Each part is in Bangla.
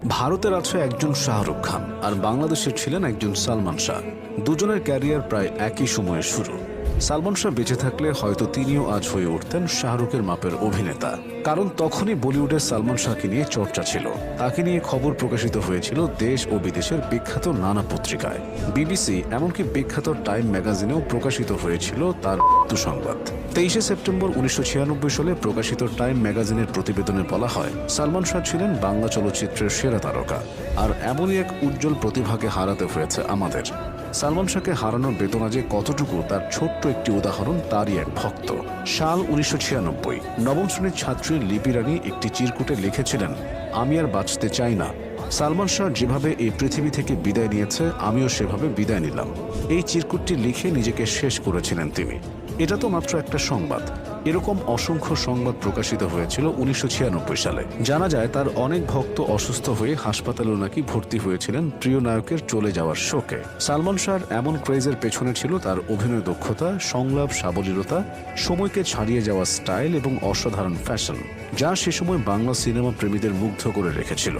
ভারতের আছে একজন শাহরুখ খান আর বাংলাদেশের ছিলেন একজন সালমান শাহ। দুজনের ক্যারিয়ার প্রায় একই সময়ে শুরু। সালমান শাহ বেঁচে থাকলে হয়তো তিনিও আজ হয়ে উঠতেন শাহরুখের মাপের অভিনেতা, কারণ তখনই বলিউডে সালমান শাহকে নিয়ে চর্চা ছিল। তাকে নিয়ে খবর প্রকাশিত হয়েছিল দেশ ও বিদেশের বিখ্যাত নানা পত্রিকায়। বিবিসি এমনকি বিখ্যাত টাইম ম্যাগাজিনেও প্রকাশিত হয়েছিল তার মৃত্যু সংবাদ। 23 সেপ্টেম্বর 1996 সালে প্রকাশিত টাইম ম্যাগাজিনের প্রতিবেদনে বলা হয়, সালমান শাহ ছিলেন বাংলা চলচ্চিত্রের সেরা তারকা, আর এমনই এক উজ্জ্বল প্রতিভাকে হারাতে হয়েছে আমাদের। সালমান শাহকে হারানোর বেদনা যে কতটুকু তার ছোট্ট একটি উদাহরণ তারই এক ভক্ত। সাল 1996, নবম শ্রেণীর ছাত্রী লিপি রানী একটি চিরকুটে লিখেছিলেন, আমি আর বাঁচতে চাই না। সালমান শাহ যেভাবে এই পৃথিবী থেকে বিদায় নিয়েছে, আমিও সেভাবে বিদায় নিলাম। এই চিরকুটটি লিখে নিজেকে শেষ করেছিলেন তিনি। এটা তো মাত্র একটা সংবাদ, এরকম অসংখ্য সংবাদ প্রকাশিত হয়েছিল 1996 সালে। জানা যায় তার অনেক ভক্ত অসুস্থ হয়ে হাসপাতালেও নাকি ভর্তি হয়েছিলেন প্রিয় নায়কের চলে যাওয়ার শোকে। সালমান শাহর এমন ক্রেজের পেছনে ছিল তার অভিনয় দক্ষতা, সংলাপ সাবলীলতা, সময়কে ছাড়িয়ে যাওয়া স্টাইল এবং অসাধারণ ফ্যাশন, যা সে সময় বাংলা সিনেমা প্রেমীদের মুগ্ধ করে রেখেছিল।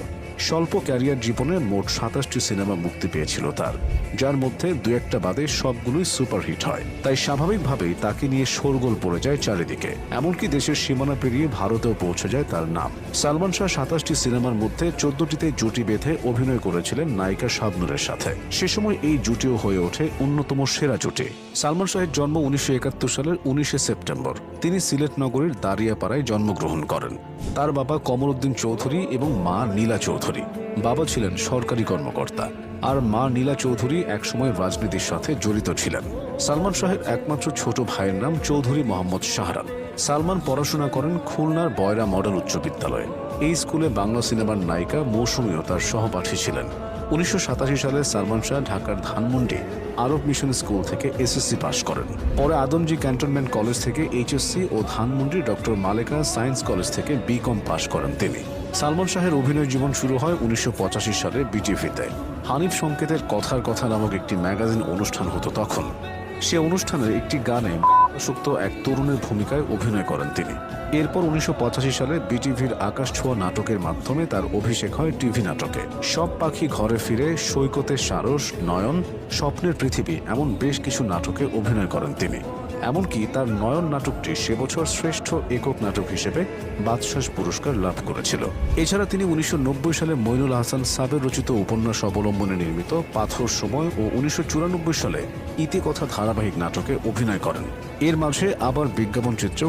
স্বল্প ক্যারিয়ার জীবনে মোট 27টি সিনেমা মুক্তি পেয়েছিল তার, যার মধ্যে দু একটা বাদে সবগুলোই সুপারহিট হয়। তাই স্বাভাবিকভাবেই তাকে নিয়ে শোরগোল পড়ে যায় চারিদিকে, এমনকি দেশের সীমানা পেরিয়ে ভারতেও পৌঁছে যায় তার নাম। সালমান শাহ 27টি সিনেমার মধ্যে 14টিতে জুটি বেঁধে অভিনয় করেছিলেন নায়িকা শাবনূরের সাথে। সে সময় এই জুটিও হয়ে ওঠে অন্যতম সেরা জুটি। সালমান শাহের জন্ম 1971 সালের 19 সেপ্টেম্বর। তিনি সিলেট নগরীর দারিয়াপাড়ায় জন্মগ্রহণ করেন। তার বাবা কমর উদ্দিন চৌধুরী এবং মা নীলা চৌধুরী। বাবা ছিলেন সরকারি কর্মকর্তা আর মা নীলা চৌধুরী একসময় রাজনীতির সাথে জড়িত ছিলেন। সালমান শাহের একমাত্র ছোট ভাইয়ের নাম চৌধুরী মোহাম্মদ শাহরান। সালমান পড়াশোনা করেন খুলনার বয়রা মডেল উচ্চ বিদ্যালয়ে। এই স্কুলে বাংলা সিনেমার নায়িকা মৌসুমীও তার সহপাঠী ছিলেন। 1987 সালে সালমান শাহ ঢাকার ধানমন্ডি আরব মিশন স্কুল থেকে এসএসসি পাশ করেন। পরে আদমজী ক্যান্টনমেন্ট কলেজ থেকে এইচএসসি ও Dhanmondi doctor Maleka science college থেকে বিকম পাশ করেন তিনি। সালমান শাহের অভিনয় জীবন শুরু হয় 1985 সালে বিটিভিতে। হানিফ সংকেতের কথার কথা নামক একটি ম্যাগাজিন অনুষ্ঠান হতো তখন। সে অনুষ্ঠানের একটি গানে আসক্ত এক তরুণের ভূমিকায় অভিনয় করেন তিনি। এরপর 1985 সালে বিটিভির আকাশ ছোঁয়া নাটকের মাধ্যমে তার অভিষেক হয় টিভি নাটকে। সব পাখি ঘরে ফিরে, সৈকতের সারস, নয়ন, স্বপ্নের পৃথিবী এমন বেশ কিছু নাটকে অভিনয় করেন তিনি। এমনকি তার নয়ন নাটকটি সে বছর শ্রেষ্ঠ একক নাটক হিসেবে বাদশাহ পুরস্কার লাভ করেছিল। এছাড়া তিনি 1990 সালে মইনুল আহসান সাবের রচিত উপন্যাস অবলম্বনে নির্মিত পাথর সময় ও 1994 সালে ইতিকথা ধারাবাহিক নাটকে অভিনয় করেন। এর মাঝে আবার বিজ্ঞাপন চিত্রেও